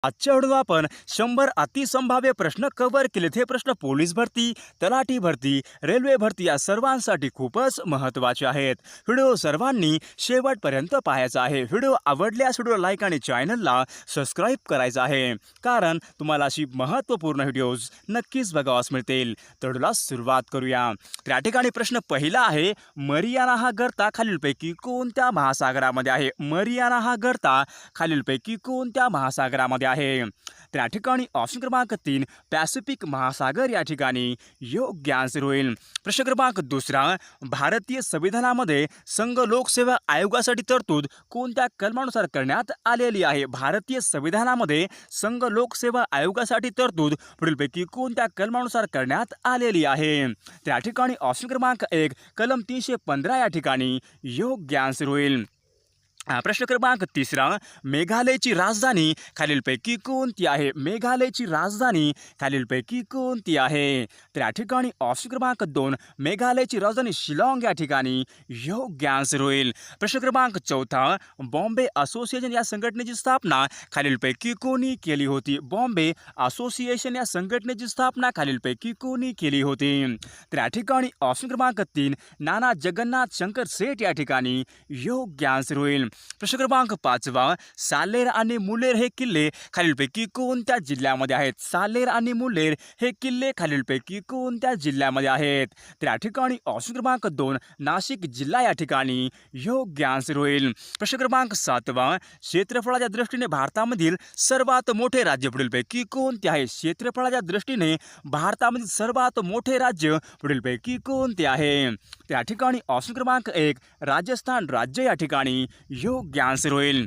आजच्या व्हिडिओ आपण 100 अतिसंभाव्य प्रश्न कव्हर केलेत. हे प्रश्न पोलीस भरती, तलाठी भरती, रेल्वे भरती या सर्वांसाठी खूपच महत्त्वाचे आहेत. व्हिडिओ सर्वांनी शेवटपर्यंत पाहायचा आहे. व्हिडिओ आवडल्यास व्हिडिओ लाईक आणि चॅनलला सबस्क्राईब करायचं आहे, कारण तुम्हाला अशी महत्त्वपूर्ण व्हिडिओज नक्कीच बघावास मिळतील. तर व्हिडिओला सुरुवात करूया. त्या ठिकाणी प्रश्न पहिला आहे, मरियाना हा गर्ता खालीलपैकी कोणत्या महासागरामध्ये आहे? मरियाना हा गर्ता खालीलपैकी कोणत्या महासागरामध्ये आहे? त्या ठिकाणी ऑप्शन क्रमांक 3 पॅसिफिक महासागर या ठिकाणी योग्य आन्सर होईल. प्रश्न क्रमांक दुसरा, भारतीय संविधानामध्ये संघ लोकसेवा आयोगासाठी तरतूद कोणत्या कलमानुसार करण्यात आलेली आहे? भारतीय संविधानामध्ये संघ लोकसेवा आयोगासाठी तरतूद पुढीलपैकी कोणत्या कलमानुसार करण्यात आलेली आहे? त्या ठिकाणी ऑप्शन क्रमांक 1 कलम 315 या ठिकाणी योग्य आन्सर होईल. प्रश्न क्रमांक तिसरा, मेघालयची राजधानी खालीलपैकी कोणती आहे? मेघालयची राजधानी खालीलपैकी कोणती आहे? तर या ठिकाणी ऑप्शन क्रमांक 2 मेघालयची राजधानी शिलाँग या ठिकाणी योग्य आन्सर होईल. प्रश्न क्रमांक चौथा, बॉम्बे असोसिएशन या संघटनेची स्थापना खालीलपैकी कोणी केली होती? बॉम्बे असोसिएशन या संघटनेची स्थापना खालीलपैकी कोणी केली होती? तर या ठिकाणी ऑप्शन क्रमांक 3 नाना जगन्नाथ शंकर सेठ या ठिकाणी योग्य आन्सर होईल. प्रश्न क्रमांक 5, सालेर आणि मुलेर हे किल्ले खालीलपैकी कोणत्या जिल्ह्यामध्ये आहेत? सालेर आणि मुलेर हे किल्ले खालीलपैकी कोणत्या जिल्ह्यामध्ये आहेत? तर या ठिकाणी ऑप्शन क्रमांक 2 नाशिक जिल्हा या ठिकाणी योग्य आन्सर होईल. प्रश्न क्रमांक 7, क्षेत्रफळाच्या दृष्टीने भारतामधील सर्वात मोठे राज्य पुढीलपैकी कोणते आहे? क्षेत्रफळाच्या दृष्टीने भारतामधील सर्वात मोठे राज्य पुढीलपैकी कोणते आहे? त्या ठिकाणी ऑप्शन क्रमांक 1 राजस्थान राज्य या ठिकाणी योग्य आन्सर होईल.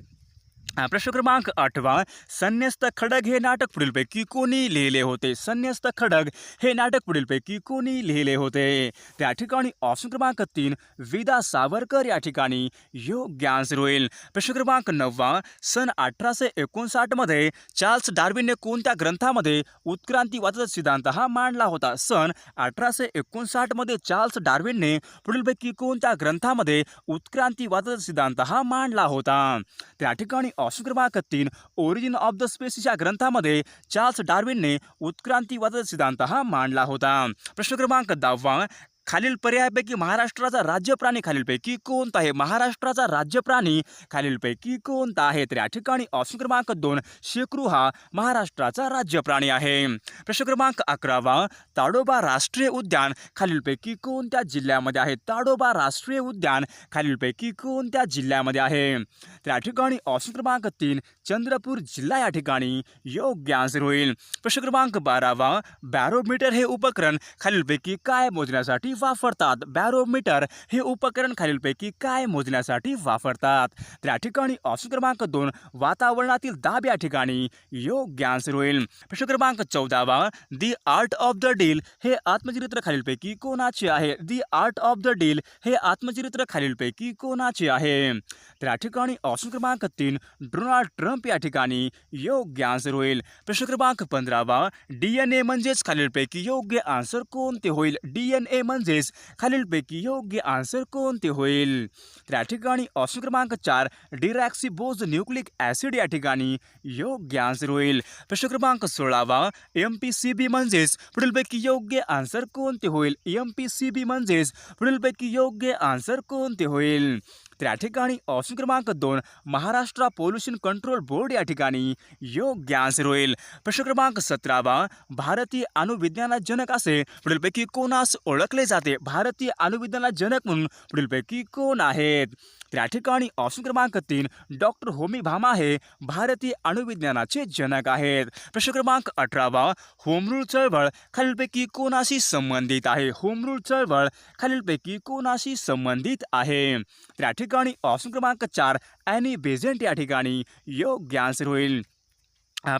प्रश्न क्रमांक 8, संन्यस्त खडग हे नाटक पुढीलपैकी कोणी लिहिले होते? संन्यस्त खडग हे नाटक पुढीलपैकी कोणी लिहिले होते? त्या ठिकाणी ऑप्शन क्रमांक 3 विदा सावरकर या ठिकाणी योग्य आन्सर होईल. प्रश्न क्रमांक 9, सन 1859 मध्ये चार्ल्स डार्विनने कोणत्या ग्रंथामध्ये उत्क्रांतीवादाचा सिद्धांत हा मांडला होता? सन 1859 मध्ये चार्ल्स डार्विनने पुढीलपैकी कोणत्या ग्रंथामध्ये उत्क्रांतीवादाचा सिद्धांत हा मांडला होता? त्या ठिकाणी ऑप्शन क्रमांक 3 ओरिजिन ऑफ द स्पेसीस या ग्रंथामध्ये चार्ल्स डार्विनने उत्क्रांतीवादाचा सिद्धांत हा मांडला होता. प्रश्न क्रमांक 10, खालील पर्यायापैकी महाराष्ट्राचा राज्य प्राणी खालीलपैकी कोणता आहे? महाराष्ट्राचा राज्य प्राणी खालीलपैकी कोणता आहे? तर या ठिकाणी ऑप्शन क्रमांक 2 शेकरू हा महाराष्ट्राचा राज्य प्राणी आहे. प्रश्न क्रमांक 11, ताडोबा राष्ट्रीय उद्यान खालीलपैकी कोणत्या जिल्ह्यामध्ये आहे? ताडोबा राष्ट्रीय उद्यान खालीलपैकी कोणत्या जिल्ह्यामध्ये आहे? तर या ठिकाणी ऑप्शन क्रमांक 3 चंद्रपूर जिल्हा या ठिकाणी योग्य आन्सर होईल. प्रश्न क्रमांक 12, बॅरोमीटर हे उपकरण खालीलपैकी काय मोजण्यासाठी वापरतात? बॅरोमीटर हे उपकरण खालीलपैकी काय मोजण्यासाठी वापरतात? तर या ठिकाणी ऑप्शन क्रमांक 2 वातावरणातील दाब या ठिकाणी योग्य आन्सर होईल. प्रश्न क्रमांक 14, दी आर्ट ऑफ द डील हे आत्मचरित्र खालीलपैकी कोणाचे आहे? दी आर्ट ऑफ द डील हे आत्मचरित्र खालीलपैकी कोणाचे आहे? तर या ठिकाणी ऑप्शन क्रमांक 3 डोनाल्ड ट्रम्प या ठिकाणी योग्य आन्सर होईल. प्रश्न क्रमांक 15, DNA म्हणजेच खालीलपैकी योग्य आन्सर कोणते होईल? DNA म्हणजेच खालीलपैकी योग्य आन्सर कोणते होईल? तर या ठिकाणी ऑप्शन क्रमांक 4 डिरॅक्सिबोज न्यूक्लिक ॲसिड या ठिकाणी योग्य आन्सर होईल. प्रश्न क्रमांक 16, MPCB म्हणजेच पुढीलपैकी योग्य आन्सर कोणते होईल? MPCB म्हणजेच पुढीलपैकी योग्य आन्सर कोणते होईल? तर या ठिकाणी ऑप्शन क्रमांक 2 महाराष्ट्र पोल्युशन कंट्रोल बोर्ड या ठिकाणी योग्य आन्सर होईल. प्रश्न क्रमांक 17, भारतीय अणुविज्ञानाचे जनक असे पुढीलपैकी कोणास ओळखले जाते? भारतीय अणुविज्ञानाचे जनक म्हणून पुढीलपैकी कोण आहेत? तर या ठिकाणी ऑप्शन क्रमांक 3 डॉक्टर होमी भामा हे भारतीय अणुविज्ञानाचे जनक आहेत. प्रश्न क्रमांक 18, होम रूल चळवळ खालीलपैकी कोणाशी संबंधित आहे? होम रूल चळवळ खालीलपैकी कोणाशी संबंधित आहे? तर या ठिकाणी ऑप्शन क्रमांक 4 ॲनी बेझंट या ठिकाणी योग्य आन्सर होईल.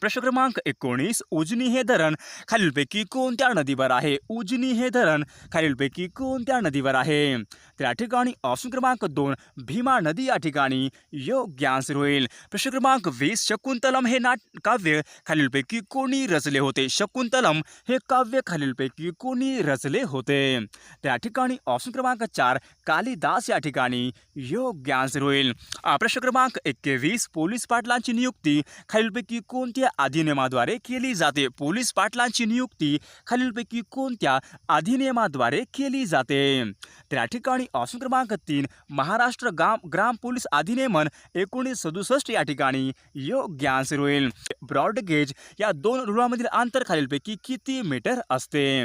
प्रश्न क्रमांक 19, उजनी हे धरण खालीलपैकी कोणत्या नदीवर आहे? उजनी हे धरण खालीलपैकी कोणत्या नदीवर आहे? तर या ठिकाणी ऑप्शन क्रमांक 2 भीमा नदी या ठिकाणी योग्य आन्सर होईल. प्रश्न क्रमांक 20, शकुंतलम हे काव्य खालीलपैकी कोणी रचले होते? शकुंतलम हे काव्य खालीलपैकी कोणी रचले होते? तर या ठिकाणी ऑप्शन क्रमांक 4 कालिदास या ठिकाणी योग्य आन्सर होईल. प्रश्न क्रमांक 21, पोलीस पाटलांची नियुक्ती खालीलपैकी कोणत्या कोणत्या अधिनियमाद्वारे केली जाते? पोलीस पाटलांची नियुक्ती खालीलपैकी कोणत्या अधिनियमाद्वारे केली जाते? तर या ठिकाणी ऑप्शन क्रमांक 3 महाराष्ट्र ग्राम पोलीस अधिनियमन 1967 या ठिकाणी योग्य आन्सर होईल. ब्रॉडगेज या दोन रुळांमधील अंतर खालीलपैकी किती मीटर असते?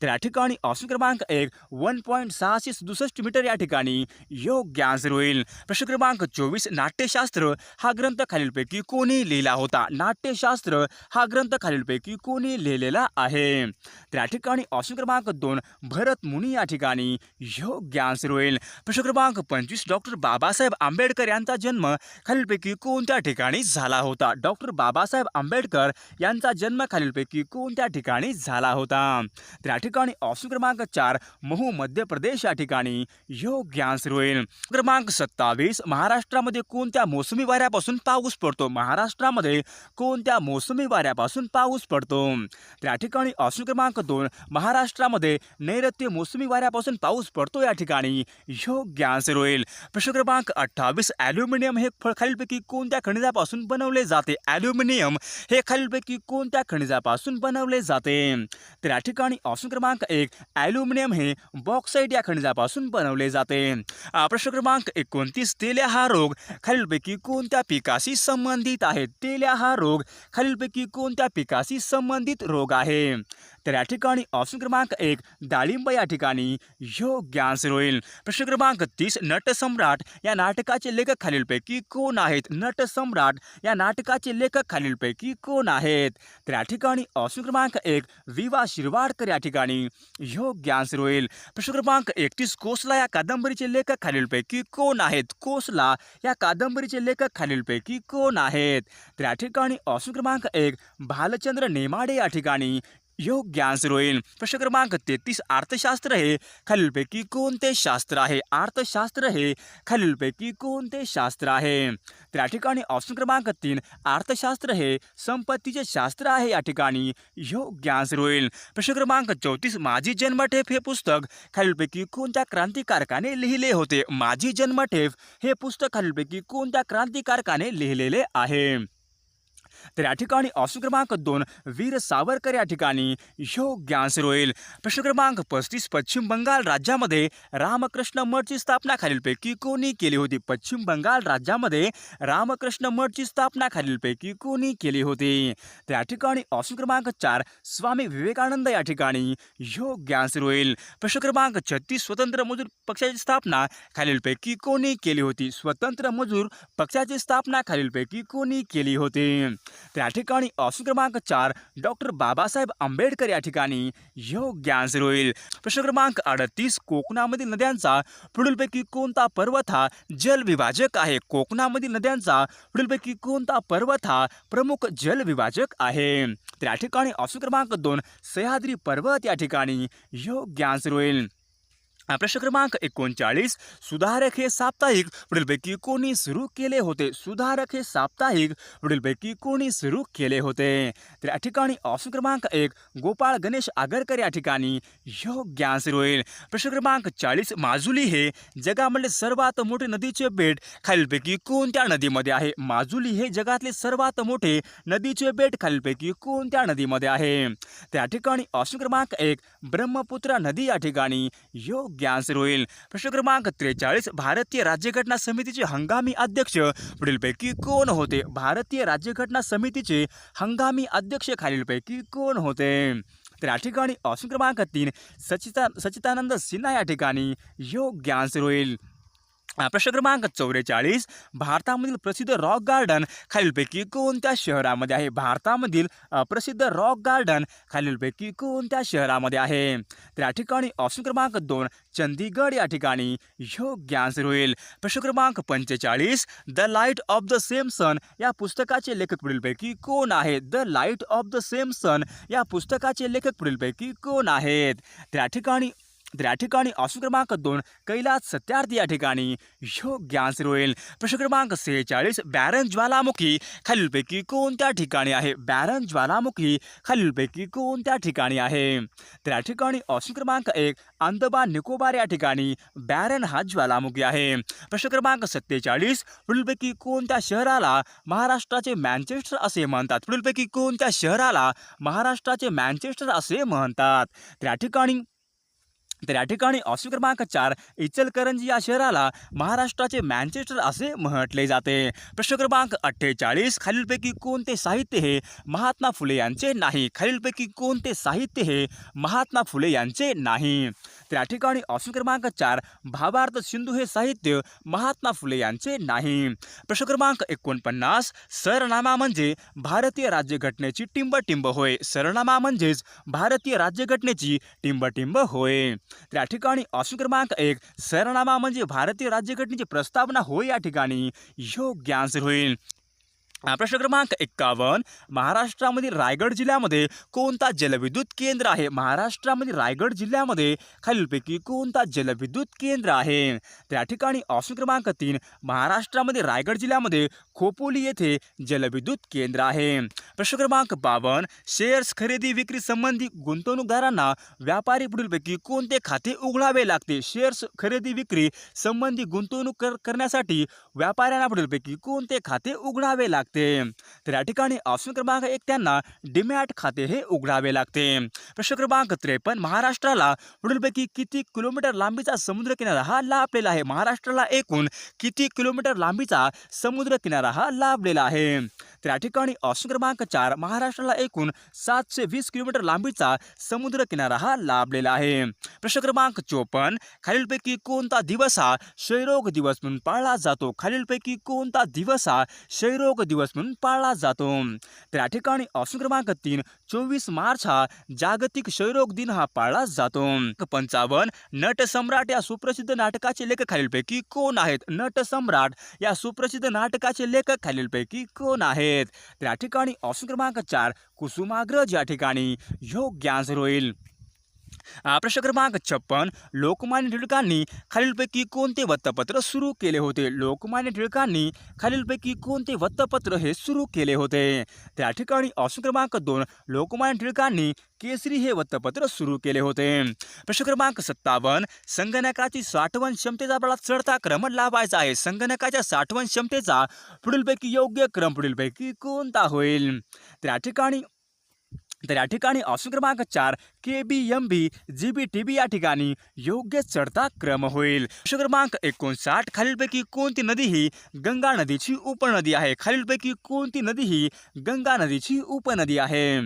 तर या ठिकाणी ऑप्शन क्रमांक 1 1.667 मीटर या ठिकाणी योग्य आन्सर होईल. प्रश्न क्रमांक 24 नाट्यशास्त्र हा ग्रंथ खालीलपैकी कोणी लिहिला होता? नाट्यशास्त्र हा ग्रंथ खालीलपैकी कोणी लिहिलेला आहे? तर या ठिकाणी ऑप्शन क्रमांक 2 भरत मुनी या ठिकाणी योग्य आन्सर होईल. प्रश्न क्रमांक 25 डॉक्टर बाबासाहेब आंबेडकर यांचा जन्म खालीलपैकी कोणत्या ठिकाणी झाला होता? डॉक्टर बाबासाहेब आंबेडकर यांचा जन्म खालीलपैकी कोणत्या ठिकाणी झाला होता? तर या ठिकाणी ऑप्शन क्रमांक 4 महू मध्य प्रदेश या ठिकाणी योग्य आन्सर होईल. क्रमांक 27 महाराष्ट्रामध्ये कोणत्या मोसमी वाऱ्यापासून पाऊस पडतो? महाराष्ट्रामध्ये कोणत्या मोसमी वाऱ्यापासून पाऊस पडतो? तर या ठिकाणी ऑप्शन क्रमांक 2 महाराष्ट्रामध्ये नैऋत्य मोसमी वाऱ्यापासून पाऊस पडतो या ठिकाणी योग्य आन्सर होईल. प्रश्न क्रमांक 28 ॲल्युमिनियम हे खालीलपैकी कोणत्या खनिजापासून बनवले जाते? ॲल्युमिनियम हे खालीलपैकी कोणत्या खनिजापासून बनवले जाते? तर या ठिकाणी ऑप्शन क्रमांक 1 ॲल्युमिनियम हे बॉक्साईट या खनिजापासून बनवले जाते. प्रश्न क्रमांक 29 तेल्या हा रोग खालीलपैकी कोणत्या पिकाशी संबंधित आहे? तेल्या हा रोग खालीलपैकी कोणत्या पिकाशी संबंधित रोग आहे? तर या ठिकाणी ऑप्शन क्रमांक 1 डाळिंब या ठिकाणी योग्य आन्सर होईल. प्रश्न क्रमांक 30 नटसम्राट या नाटकाचे लेखक खालीलपैकी कोण आहेत? नटसम्राट या नाटकाचे लेखक खालीलपैकी कोण आहेत? तर या ठिकाणी ऑप्शन क्रमांक 1 विवा शिरवाडकर या ठिकाणी योग्य आन्सर होईल. प्रश्न क्रमांक 31 कोसला या कादंबरीचे लेखक खालीलपैकी कोण आहेत? कोसला या कादंबरीचे लेखक खालीलपैकी कोण आहेत? तर या ठिकाणी ऑप्शन क्रमांक 1 भालचंद्र नेमाडे या ठिकाणी योग्य आन्सर होईल. प्रश्न क्रमांक 33 अर्थशास्त्र हे खालीलपैकी कोणते शास्त्र आहे? अर्थशास्त्र हे खालीलपैकी कोणते शास्त्र आहे? तर या ठिकाणी ऑप्शन क्रमांक 3 अर्थशास्त्र हे संपत्तीचे शास्त्र आहे या ठिकाणी योग्य आन्सर होईल. प्रश्न क्रमांक 34 माझी जन्मठेप हे पुस्तक खालीलपैकी कोणत्या क्रांतिकारकाने लिहिले होते? माझी जन्मठेप हे पुस्तक खालीलपैकी कोणत्या क्रांतिकारकाने लिहिलेले आहे? तर या ठिकाणी ऑप्शन क्रमांक 2 वीर सावरकर या ठिकाणी योग्य आन्सर होईल. प्रश्न क्रमांक 35 पश्चिम बंगाल राज्यामध्ये रामकृष्ण मठची स्थापना खालीलपैकी कोणी केली होती? पश्चिम बंगाल राज्यामध्ये रामकृष्ण मठची स्थापना खालीलपैकी कोणी केली होती? तर या ठिकाणी ऑप्शन क्रमांक 4 स्वामी विवेकानंद या ठिकाणी योग्य आन्सर होईल. प्रश्न क्रमांक 36 स्वतंत्र मजूर पक्षाची स्थापना खालीलपैकी कोणी केली होती? स्वतंत्र मजूर पक्षाची स्थापना खालीलपैकी कोणी केली होती? तर या ठिकाणी ऑप्शन क्रमांक 4 डॉक्टर बाबासाहेब आंबेडकर या ठिकाणी योग्य आन्सर होईल. प्रश्न क्रमांक 38 कोकणामधील नद्यांचा पुढीलपैकी कोणता पर्वत हा जलविभाजक आहे? कोकणामधील नद्यांचा पुढीलपैकी कोणता पर्वत हा प्रमुख जलविभाजक आहे? तर या ठिकाणी ऑप्शन क्रमांक 2 सह्याद्री पर्वत या ठिकाणी योग्य आन्सर होईल. प्रश्न क्रमांक 39 सुधारक हे साप्ताहिक पुढीलपैकी कोणी सुरू केले होते? सुधारक हे साप्ताहिक पुढीलपैकी कोणी सुरू केले होते? तर या ठिकाणी ऑप्शन क्रमांक 1 गोपाळ गणेश आगरकर या ठिकाणी योग्य आन्सर होईल. प्रश्न क्रमांक 40 माजुली हे जगामधले सर्वात मोठे नदीचे बेट खालीलपैकी कोणत्या नदीमध्ये आहे? माजुली हे जगातले सर्वात मोठे नदीचे बेट खालीलपैकी कोणत्या नदीमध्ये आहे? तर या ठिकाणी ऑप्शन क्रमांक 1 ब्रह्मपुत्रा नदी या ठिकाणी योग्य आन्सर होईल. प्रश्न क्रमांक 43 भारतीय राज्यघटना समितीचे हंगामी अध्यक्ष पुढीलपैकी कोण होते? भारतीय राज्यघटना समितीचे हंगामी अध्यक्ष खालीलपैकी कोण होते? तर या ठिकाणी ऑप्शन क्रमांक 3 सच्चिदानंद सिन्हा या ठिकाणी योग्य आन्सर होईल. प्रश्न क्रमांक 44 भारतामधील प्रसिद्ध रॉक गार्डन खालीलपैकी कोणत्या शहरामध्ये आहे? भारतामधील प्रसिद्ध रॉक गार्डन खालीलपैकी कोणत्या शहरामध्ये आहे? तर या ठिकाणी ऑप्शन क्रमांक 2 चंदीगड या ठिकाणी योग्य आन्सर होईल. प्रश्न क्रमांक 45 the light of the same sun या पुस्तकाचे लेखक पुढीलपैकी कोण आहेत? The light of the same sun या पुस्तकाचे लेखक पुढीलपैकी कोण आहेत? तर या ठिकाणी तर या ठिकाणी ऑप्शन क्रमांक 2 कैलास सत्यार्थी या ठिकाणी योग्य आन्सर होईल. प्रश्न क्रमांक 46 बॅरन ज्वालामुखी खालीलपैकी कोणत्या ठिकाणी आहे? बॅरन ज्वालामुखी खालीलपैकी कोणत्या ठिकाणी आहे? तर या ठिकाणी ऑप्शन क्रमांक 1 अंदमान निकोबार या ठिकाणी बॅरन हा ज्वालामुखी आहे. प्रश्न क्रमांक 47 पुढीलपैकी कोणत्या शहराला महाराष्ट्राचे मँचेस्टर असे म्हणतात? पुढीलपैकी कोणत्या शहराला महाराष्ट्राचे मँचेस्टर असे म्हणतात? तर या ठिकाणी ऑप्शन क्रमांक 4 इचलकरंजी या शहराला महाराष्ट्राचे मँचेस्टर असे म्हटले जाते. प्रश्न क्रमांक 48 खालीलपैकी कोणते साहित्य हे महात्मा फुले यांचे नाही? खालीलपैकी कोणते साहित्य हे महात्मा फुले यांचे नाही? तर या ठिकाणी ऑप्शन क्रमांक 4 भावार्थ सिंधू हे साहित्य महात्मा फुले यांचे नाही. प्रश्न क्रमांक 49 सरनामा म्हणजे भारतीय राज्यघटनेची टिंबटिंब होय. सरनामा म्हणजेच भारतीय राज्यघटनेची टिंबटिंब होय. तर या ठिकाणी ऑप्शन क्रमांक 1 सरनामा म्हणजे भारतीय राज्यघटनेची प्रस्तावना होय या ठिकाणी योग्य आन्सर होईल. प्रश्न क्रमांक 51 महाराष्ट्रामधील रायगड जिल्ह्यामध्ये कोणता जलविद्युत केंद्र आहे? महाराष्ट्रामध्ये रायगड जिल्ह्यामध्ये खालीलपैकी कोणता जलविद्युत केंद्र आहे? तर या ठिकाणी ऑप्शन क्रमांक 3 महाराष्ट्रामध्ये रायगड जिल्ह्यामध्ये खोपोली येथे जलविद्युत केंद्र आहे. प्रश्न क्रमांक 52 शेअर्स खरेदी विक्री संबंधी गुंतवणूकदारांना व्यापारी पुढीलपैकी कोणते खाते उघडावे लागते? शेअर्स खरेदी विक्री संबंधी गुंतवणूक करण्यासाठी व्यापाऱ्यांना पुढीलपैकी कोणते खाते उघडावे लागते? तर या ठिकाणी ऑप्शन क्रमांक 1 त्यांना डीमॅट खाते हे उघडावे लागते. प्रश्न क्रमांक 53 महाराष्ट्राला पुढीलपैकी किती किलोमीटर लांबीचा समुद्र किनारा हा लाभलेला आहे? महाराष्ट्राला एकूण किती किलोमीटर लांबीचा समुद्र किनारा हा लाभलेला आहे? तर या ठिकाणी ऑप्शन क्रमांक 4 महाराष्ट्राला एकूण 720 किलोमीटर लांबीचा समुद्र किनारा हा लाभलेला आहे. प्रश्न क्रमांक 54 खालीलपैकी कोणता दिवस हा क्षयरोग दिवस म्हणून पाळला जातो? खालीलपैकी कोणता दिवस हा क्षयरोग दिवस म्हणून पाळला जातो? तर या ठिकाणी ऑप्शन क्रमांक 3 24 मार्च हा जागतिक क्षयरोग दिन हा पाळला जातो. 55 नट सम्राट या सुप्रसिद्ध नाटकाचे लेखक खालीलपैकी कोण आहेत? नट सम्राट या सुप्रसिद्ध नाटकाचे लेखक खालीलपैकी कोण आहेत? तर या ठिकाणी ऑप्शन क्रमांक 4 कुसुमाग्रज या ठिकाणी योग्य आन्सर होईल. प्रश्न क्रमांक 56 लोकमान्य टिळकांनी खालीलपैकी कोणते वृत्तपत्र सुरू केले होते? लोकमान्य टिळकांनी खालीलपैकी कोणते वृत्तपत्र हे सुरू केले होते? त्या ठिकाणी ऑप्शन क्रमांक 2 लोकमान्य टिळकांनी केसरी हे वृत्तपत्र सुरू केले होते. प्रश्न क्रमांक 57 संगणकाची साठवण क्षमतेचा आपल्याला चढता क्रम लावायचा आहे. संगणकाच्या साठवण क्षमतेचा पुढीलपैकी योग्य क्रम पुढीलपैकी कोणता होईल? तर या ठिकाणी ऑप्शन क्रमांक 4 KBMB GBTB या ठिकाणी योग्य चढता क्रम होईल. प्रश्न क्रमांक 59 खालीलपैकी कोणती नदी ही गंगा नदीची उपनदी आहे? खालीलपैकी कोणती नदी ही गंगा नदीची उपनदी आहे?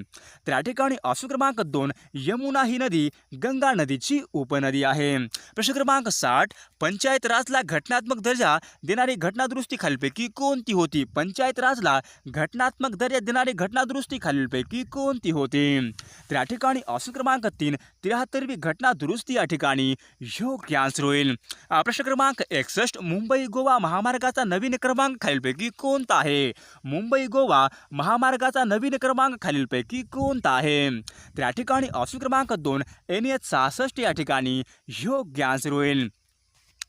तर या ठिकाणी ऑप्शन क्रमांक 2 यमुना ही नदी गंगा नदीची उपनदी आहे. प्रश्न क्रमांक 60 पंचायत राजला घटनात्मक दर्जा देणारी घटनादुरुस्ती खालीलपैकी कोणती होती? पंचायत राजला घटनात्मक दर्जा देणारी घटनादुरुस्ती खालीलपैकी कोणती होती? तर या ठिकाणी ऑप्शन क्रमांक 3 73वी घटना दुरुस्ती या ठिकाणी योग्य आन्सर होईल. प्रश्न क्रमांक 61 मुंबई गोवा महामार्गाचा नवीन क्रमांक खालीलपैकी कोणता आहे? मुंबई गोवा महामार्गाचा नवीन क्रमांक खालीलपैकी कोणता आहे? तर या ठिकाणी ऑप्शन क्रमांक 2 NH 66 या ठिकाणी योग्य आन्सर होईल.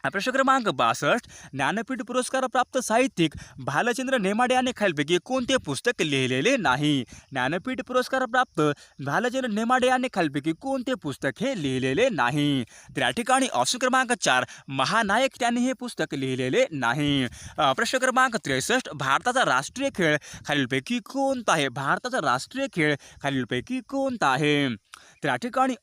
प्रश्न क्रमांक 62 ज्ञानपीठ पुरस्कार प्राप्त साहित्यिक भालचंद्र नेमाडे यांनी खालीलपैकी कोणते पुस्तक लिहिलेले नाही? ज्ञानपीठ पुरस्कार प्राप्त भालचंद्र नेमाडे यांनी खालीलपैकी कोणते पुस्तक हे लिहिलेले नाही? तर या ठिकाणी ऑप्शन क्रमांक 4 महानायक त्यांनी हे पुस्तक लिहिलेले नाही. प्रश्न क्रमांक 63 भारताचा राष्ट्रीय खेळ खालीलपैकी कोणता आहे? भारताचा राष्ट्रीय खेळ खालीलपैकी कोणता आहे? तर या ठिकाणी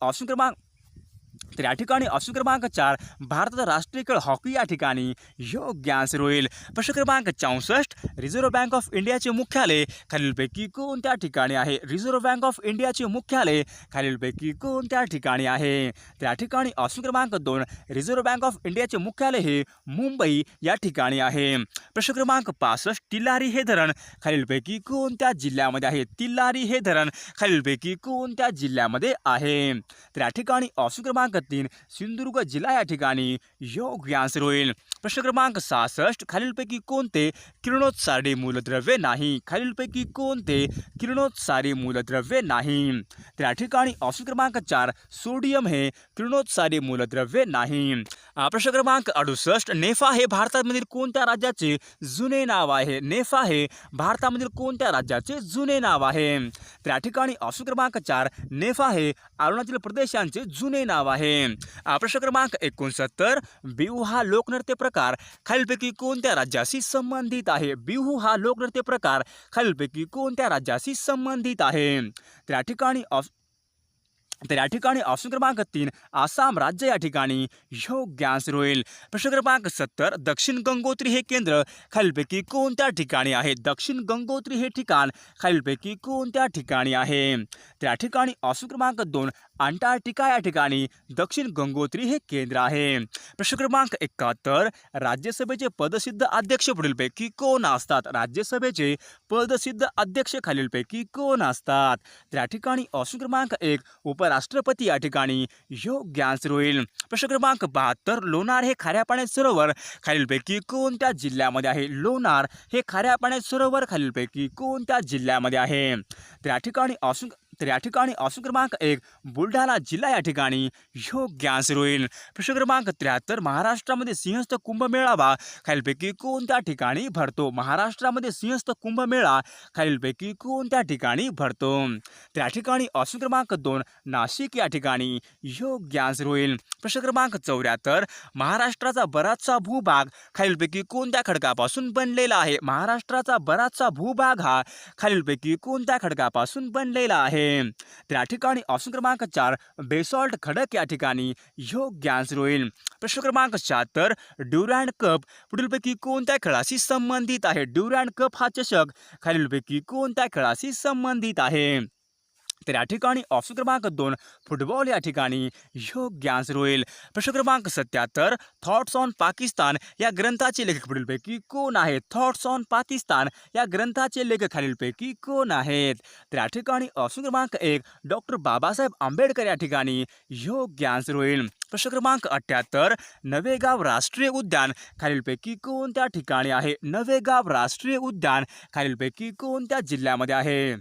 ऑप्शन क्रमांक 4 भारताचा राष्ट्रीय खेळ हॉकी या ठिकाणी योग्य आन्सर होईल. प्रश्न क्रमांक 64 रिझर्व्ह बँक ऑफ इंडियाचे मुख्यालय खालीलपैकी कोणत्या ठिकाणी आहे? रिझर्व्ह बँक ऑफ इंडियाचे मुख्यालय खालीलपैकी कोणत्या ठिकाणी आहे? त्या ठिकाणी ऑप्शन क्रमांक 2 रिझर्व्ह बँक ऑफ इंडियाचे मुख्यालय हे मुंबई या ठिकाणी आहे. प्रश्न क्रमांक 65 तिल्लारी हे धरण खालीलपैकी कोणत्या जिल्ह्यामध्ये आहे? तिल्लारी हे धरण खालीलपैकी कोणत्या जिल्ह्यामध्ये आहे? तर या ठिकाणी ऑप्शन क्रमांक 3 सिंधुदुर्ग जिल्हा या ठिकाणी योग्य आन्सर होईल. प्रश्न क्रमांक 66 खालीलपैकी कोणते किरणोत्सारी मूलद्रव्य नाही? खालीलपैकी कोणते किरणोत्सारी मूलद्रव्य नाही? तर या ठिकाणी ऑप्शन क्रमांक 4 सोडियम हे किरणोत्सारी मूलद्रव्य नाही. प्रश्न क्रमांक 68 नेफा हे भारतामधील कोणत्या राज्याचे जुने नाव आहे? नेफा हे भारतामधील कोणत्या राज्याचे जुने नाव आहे? तर या ठिकाणी ऑप्शन क्रमांक 4 नेफा हे अरुणाचल प्रदेश यांचे जुने नाव आहे. प्रश्न क्रमांक 69 बिहू हा लोकनृत्य प्रकार खालीलपैकी कोणत्या राज्याशी संबंधित आहे? बिहू हा लोकनृत्य प्रकार खालीलपैकी कोणत्या राज्याशी संबंधित आहे? तर या ठिकाणी ऑप्शन क्रमांक 3 आसाम राज्य या ठिकाणी योग्य आन्सर होईल. प्रश्न क्रमांक 70 दक्षिण गंगोत्री हे केंद्र खालीलपैकी कोणत्या ठिकाणी आहे? दक्षिण गंगोत्री हे ठिकाण खालीलपैकी कोणत्या ठिकाणी आहे? तर या ठिकाणी ऑप्शन क्रमांक 2 अंटार्क्टिका या ठिकाणी दक्षिण गंगोत्री हे केंद्र आहे. प्रश्न क्रमांक 71 राज्यसभेचे पदसिद्ध अध्यक्ष पुढीलपैकी कोण असतात? राज्यसभेचे पदसिद्ध अध्यक्ष खालीलपैकी कोण असतात? तर या ठिकाणी ऑप्शन क्रमांक 1 उपराष्ट्रपती या ठिकाणी योग्य आन्सर होईल. प्रश्न क्रमांक 72 लोणार हे खाऱ्या पाण्याचे सरोवर खालीलपैकी कोणत्या जिल्ह्यामध्ये आहे? लोणार हे खाऱ्या पाण्याचे सरोवर खालीलपैकी कोणत्या जिल्ह्यामध्ये आहे? तर या ठिकाणी ऑप्शन क्रमांक 1 बुलढाणा जिल्हा या ठिकाणी योग्य आन्सर होईल. प्रश्न क्रमांक 73 महाराष्ट्रामध्ये सिंहस्थ कुंभमेळावा खालीलपैकी कोणत्या ठिकाणी भरतो? महाराष्ट्रामध्ये सिंहस्थ कुंभमेळा खालीलपैकी कोणत्या ठिकाणी भरतो? तर या ठिकाणी ऑप्शन क्रमांक 2 नाशिक या ठिकाणी योग्य आन्सर होईल. प्रश्न क्रमांक 74 महाराष्ट्राचा बराचसा भूभाग खालीलपैकी कोणत्या खडकापासून बनलेला आहे? महाराष्ट्राचा बराचसा भूभाग हा खालीलपैकी कोणत्या खडकापासून बनलेला आहे? तर या ठिकाणी ऑप्शन क्रमांक 4 बेसॉल्ट खडक या ठिकाणी योग्य आन्सर होईल. प्रश्न क्रमांक 76 ड्युरँड कप पुढीलपैकी कोणत्या खेळाशी संबंधित आहे? ड्युरँड कप हा चषक खालीलपैकी कोणत्या खेळाशी संबंधित आहे? तर या ठिकाणी ऑप्शन क्रमांक 2 फुटबॉल या ठिकाणी योग्य आन्सर होईल. प्रश्न क्रमांक 77 थॉट्स ऑन पाकिस्तान या ग्रंथाचे लेखक पुढीलपैकी कोण आहेत? थॉट्स ऑन पाकिस्तान या ग्रंथाचे लेखक खालीलपैकी कोण आहेत? तर या ठिकाणी ऑप्शन क्रमांक 1 डॉक्टर बाबासाहेब आंबेडकर या ठिकाणी योग्य आन्सर होईल. प्रश्न क्रमांक 78 नवेगाव राष्ट्रीय उद्यान खालीलपैकी कोणत्या ठिकाणी आहे? नवेगाव राष्ट्रीय उद्यान खालीलपैकी कोणत्या जिल्ह्यामध्ये आहे?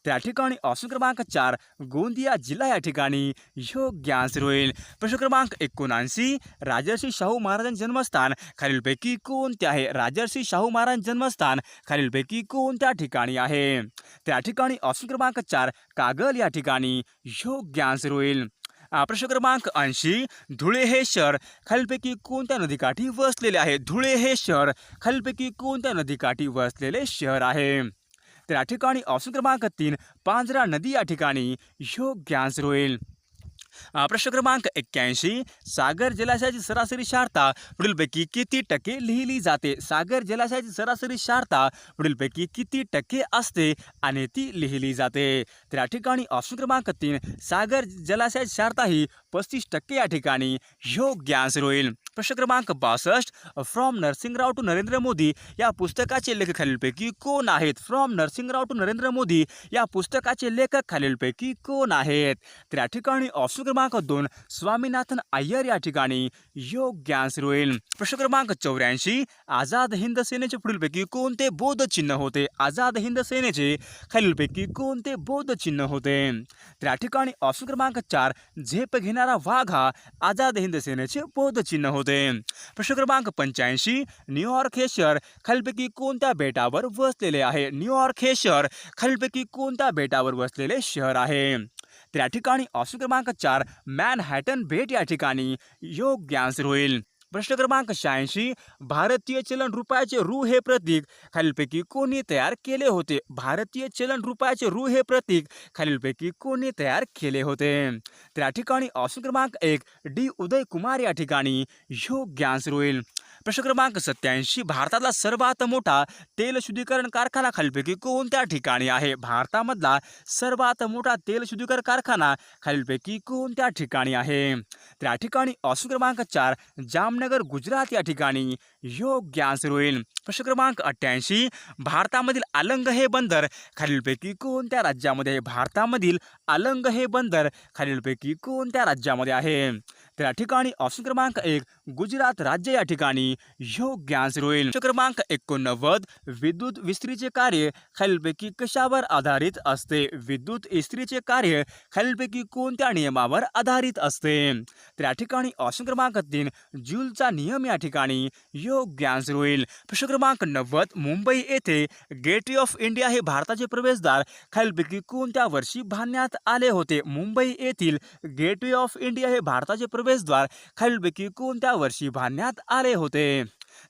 त्या ठिकाणी ऑप्शन क्रमांक 4 गोंदिया जिल्हा या ठिकाणी योग्य आन्सर होईल. प्रश्न क्रमांक 79 राजर्षी शाहू महाराजांचे जन्मस्थान खालीलपैकी कोणते आहे? राजर्षी शाहू महाराज जन्मस्थान खालीलपैकी कोणत्या ठिकाणी आहे? त्या ठिकाणी ऑप्शन क्रमांक 4 कागल या ठिकाणी योग्य आन्सर होईल. प्रश्न क्रमांक 80 धुळे हे शहर खालीलपैकी कोणत्या नदीकाठी वसलेले आहे? धुळे हे शहर खालीलपैकी कोणत्या नदीकाठी वसलेले शहर आहे? तर या ठिकाणी ऑप्शन क्रमांक 3 पांझरा नदी या ठिकाणी योग्य आन्सर होईल. प्रश्न क्रमांक 81 सागर जलाशयाची सरासरी क्षारता पुढीलपैकी किती टक्के लिहिली जाते? सागर जलाशयाची सरासरी क्षारता पुढीलपैकी किती टक्के असते आणि ती लिहिली जाते? तर या ठिकाणी ऑप्शन क्रमांक 3 सागर जलाशयाची क्षारता ही 35% या ठिकाणी योग्य आन्सर होईल. प्रश्न क्रमांक 62 फ्रॉम नरसिंगराव टू नरेंद्र मोदी या पुस्तकाचे लेखक खालीलपैकी कोण आहेत? फ्रॉम नरसिंगराव टू नरेंद्र मोदी या पुस्तकाचे लेखक खालीलपैकी कोण आहेत? तर या ठिकाणी ऑप्शन क्रमांक 2 स्वामीनाथन अय्यर या ठिकाणी योग्य आन्सर होईल. प्रश्न क्रमांक 84 आझाद हिंद सेनेचे पुढीलपैकी कोणते बौद्ध चिन्ह होते? आझाद हिंद सेनेचे खालीलपैकी कोणते बौद्ध चिन्ह होते? तर या ठिकाणी ऑप्शन क्रमांक 4 झेप घेणारा वाघ हा आझाद हिंद सेनेचे बौद्ध चिन्ह होते. प्रश्न क्रमांक 85 न्यूयॉर्क हे शहर खालीलपैकी कोणत्या बेटावर वसलेले आहे? न्यूयॉर्क हे शहर खालीलपैकी कोणत्या बेटावर वसलेले शहर आहे? तर या ठिकाणी ऑप्शन क्रमांक 4 मॅनहॅटन बेट या ठिकाणी योग्य आन्सर होईल. प्रश्न क्रमांक 86 भारतीय चलन रुपयाचे रु हे प्रतीक खालीलपैकी कोणी तयार केले होते? भारतीय चलन रुपयाचे रु हे प्रतीक खालीलपैकी कोणी तयार केले होते? तर या ठिकाणी ऑप्शन क्रमांक 1 डी उदय कुमार या ठिकाणी योग्य आन्सर होईल. प्रश्न क्रमांक 87 भारतातला सर्वात मोठा तेल शुद्धीकरण कारखाना खालीलपैकी कोणत्या ठिकाणी आहे? भारतामधला सर्वात मोठा तेल शुद्धीकरण कारखाना खालीलपैकी कोणत्या ठिकाणी आहे? तर या ठिकाणी ऑप्शन क्रमांक 4 जामनगर गुजरात या ठिकाणी योग्य आन्सर होईल. प्रश्न क्रमांक 88 भारतामधील अलंग हे बंदर खालीलपैकी कोणत्या राज्यामध्ये आहे? भारतामधील अलंग हे बंदर खालीलपैकी कोणत्या राज्यामध्ये आहे? त्या ठिकाणी ऑप्शन क्रमांक 1 गुजरात राज्य या ठिकाणी योग्य आन्सर होईल. प्रश्न क्रमांक 89 विद्युत इस्त्रीचे कार्य खालीलपैकी कशावर आधारित असते? विद्युत इस्त्रीचे कार्य खालीलपैकी कोणत्या नियमावर आधारित असते? त्या ठिकाणी ऑप्शन क्रमांक 3 जूलचा नियम या ठिकाणी योग्य आन्सर होईल. प्रश्न क्रमांक 90 मुंबई येथे गेटवे ऑफ इंडिया हे भारताचे प्रवेशद्वार खालीलपैकी कोणत्या वर्षी बांधण्यात आले होते? मुंबई येथील गेटवे ऑफ इंडिया हे भारताचे प्रवेशद्वार खालीलपैकी कोणत्या वर्षी बांधण्यात आले होते?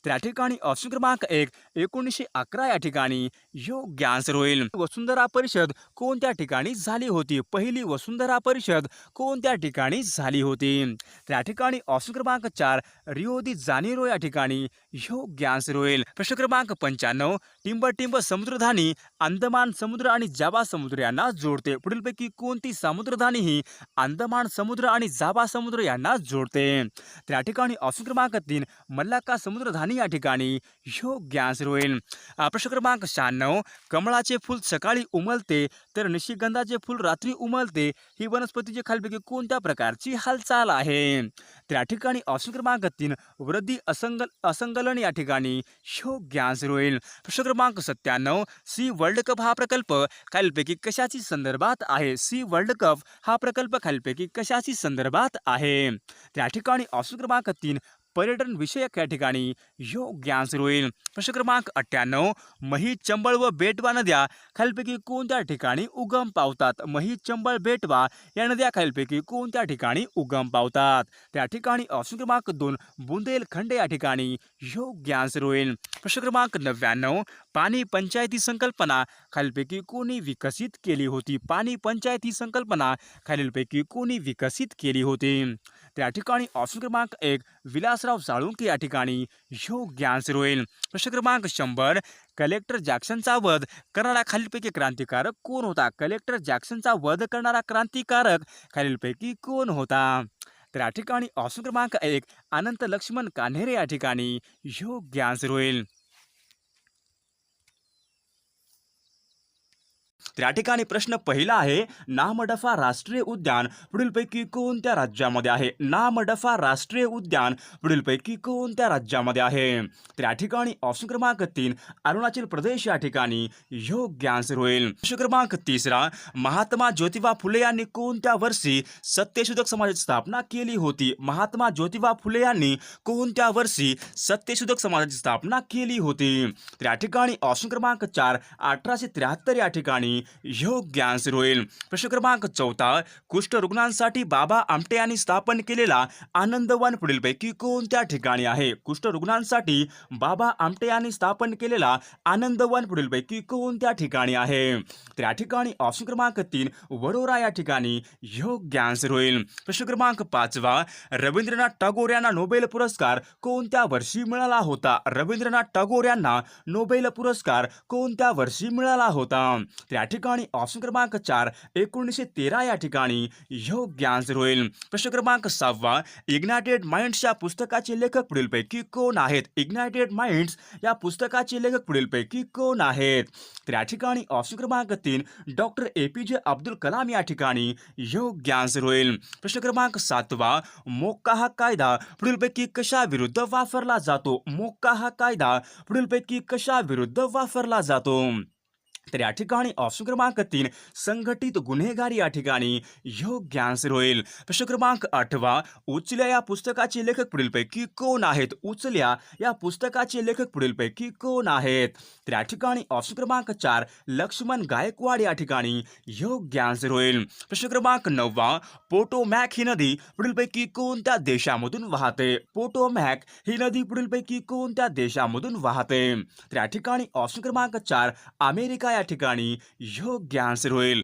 त्या ठिकाणी ऑप्शन क्रमांक 1 1911 या ठिकाणी योग्य आन्सर होईल. वसुंधरा परिषद कोणत्या ठिकाणी झाली होती? पहिली वसुंधरा परिषद कोणत्या ठिकाणी झाली होती? त्या ठिकाणी ऑप्शन क्रमांक 4 रिओ दी जानेरो या ठिकाणी योग्य आन्सर होईल. प्रश्न क्रमांक 95 टिंब समुद्रधानी अंदमान समुद्र आणि जावा समुद्र यांना जोडते. पुढीलपैकी कोणती समुद्रधानी ही अंदमान समुद्र आणि जावा समुद्र यांना जोडते? त्या ठिकाणी ऑप्शन क्रमांक 3 मल्लाक्का समुद्रधानी या ठिकाणी योग्य आन्सर होईल. प्रश्न क्रमांक 96 कमळाचे फूल सकाळी उमलते तर निशिगंधाचे फूल रात्री उमलते ही वनस्पतीची खालीलपैकी कोणत्या प्रकारची हालचाल आहे? त्या ठिकाणी ऑप्शन क्रमांक 3 वृद्धी असंकलन या ठिकाणी योग्य आन्सर होईल. प्रश्न क्रमांक 97 सी वर्ल्ड कप हा प्रकल्प खालीलपैकी कशाची संदर्भात आहे? सी वर्ल्ड कप हा प्रकल्प खालीलपैकी कशाची संदर्भात आहे? त्या ठिकाणी ऑप्शन क्रमांक 3 पर्यटन विषयक या ठिकाणी योग्य आन्सर होईल. प्रश्न क्रमांक 98 मही चंबळ व बेटवा नद्या खालीलपैकी कोणत्या ठिकाणी उगम पावतात? मही चंबळ बेटवा या नद्या खालीलपैकी कोणत्या ठिकाणी उगम पावतात? त्या ठिकाणी ऑप्शन क्रमांक 2 बुंदेलखंड या ठिकाणी योग्य आन्सर होईल. प्रश्न क्रमांक 99 पाणी पंचायत ही संकल्पना खालीलपैकी कोणी विकसित केली होती? पाणी पंचायत ही संकल्पना खालीलपैकी कोणी विकसित केली होती? त्या ठिकाणी ऑप्शन क्रमांक 1 विलासराव साळुंखे या ठिकाणी योग्य आन्सर होईल. प्रश्न क्रमांक 100 कलेक्टर जॅक्सनचा वध करणारा खालीलपैकी क्रांतिकारक कोण होता? कलेक्टर जॅक्सनचा वध करणारा क्रांतिकारक खालीलपैकी कोण होता? त्या ठिकाणी ऑप्शन क्रमांक 1 अनंत लक्ष्मण कान्हेरे या ठिकाणी योग्य आन्सर होईल. त्या ठिकाणी प्रश्न पहिला आहे नामदफा राष्ट्रीय उद्यान पुढीलपैकी कोणत्या राज्यामध्ये आहे? नामदफा राष्ट्रीय उद्यान पुढीलपैकी कोणत्या राज्यामध्ये आहे? त्या ठिकाणी ऑप्शन क्रमांक 3 अरुणाचल प्रदेश या ठिकाणी योग्य आन्सर होईल. प्रश्न क्रमांक 3 महात्मा ज्योतिबा फुले यांनी कोणत्या वर्षी सत्यशोधक समाजाची स्थापना केली होती? महात्मा ज्योतिबा फुले यांनी कोणत्या वर्षी सत्यशोधक समाजाची स्थापना केली होती? त्या ठिकाणी ऑप्शन क्रमांक 4 1873 या ठिकाणी योग्य आन्सर होईल. प्रश्न क्रमांक 4 कुष्ठरुग्णांसाठी बाबा आमटे यांनी स्थापन केलेला आनंदवन पुढीलपैकी कोणत्या ठिकाणी आहे? कुष्ठरुग्णांसाठी बाबा आमटे यांनी स्थापन केलेला आनंदवन पुढीलपैकी कोणत्या ठिकाणी आहे? त्या ठिकाणी ऑप्शन क्रमांक 3 वडोरा या ठिकाणी योग्य आन्सर होईल. प्रश्न क्रमांक 5 रवींद्रनाथ टागोर यांना नोबेल पुरस्कार कोणत्या वर्षी मिळाला होता? रवींद्रनाथ टागोर यांना नोबेल पुरस्कार कोणत्या वर्षी मिळाला होता? त्या ठिकाणी ऑप्शन क्रमांक 4 1913 या ठिकाणी योग्य आन्सर होईल. प्रश्न क्रमांक 6 इग्नायटेड माइंड्स या पुस्तकाचे लेखक पुढीलपैकी कोण आहेत? इग्नायटेड माइंड्स या पुस्तकाचे लेखक पुढीलपैकी कोण आहेत? त्या ठिकाणी ऑप्शन क्रमांक 3 डॉक्टर APJ अब्दुल कलाम या ठिकाणी योग्य आन्सर होईल. प्रश्न क्रमांक 7 मोक्का हा कायदा पुढीलपैकी कशा विरुद्ध वापरला जातो? मोक्का हा कायदा पुढीलपैकी कशा विरुद्ध वापरला जातो? तर या ठिकाणी ऑप्शन क्रमांक 3 संघटित गुन्हेगारी या ठिकाणी योग्य आन्सर होईल. प्रश्न क्रमांक 8 उचल्या या पुस्तकाचे लेखक पुढीलपैकी कोण आहेत? उचल्या या पुस्तकाचे लेखक पुढीलपैकी कोण आहेत? तर या ठिकाणी ऑप्शन क्रमांक 4 लक्ष्मण गायकवाड या ठिकाणी योग्य आन्सर होईल. प्रश्न क्रमांक 9 पोटोमॅक ही नदी पुढीलपैकी कोणत्या देशामधून वाहते? पोटोमॅक ही नदी पुढीलपैकी कोणत्या देशामधून वाहते? तर या ठिकाणी ऑप्शन क्रमांक 4 अमेरिका या ठिकाणी योग्य आन्सर होईल.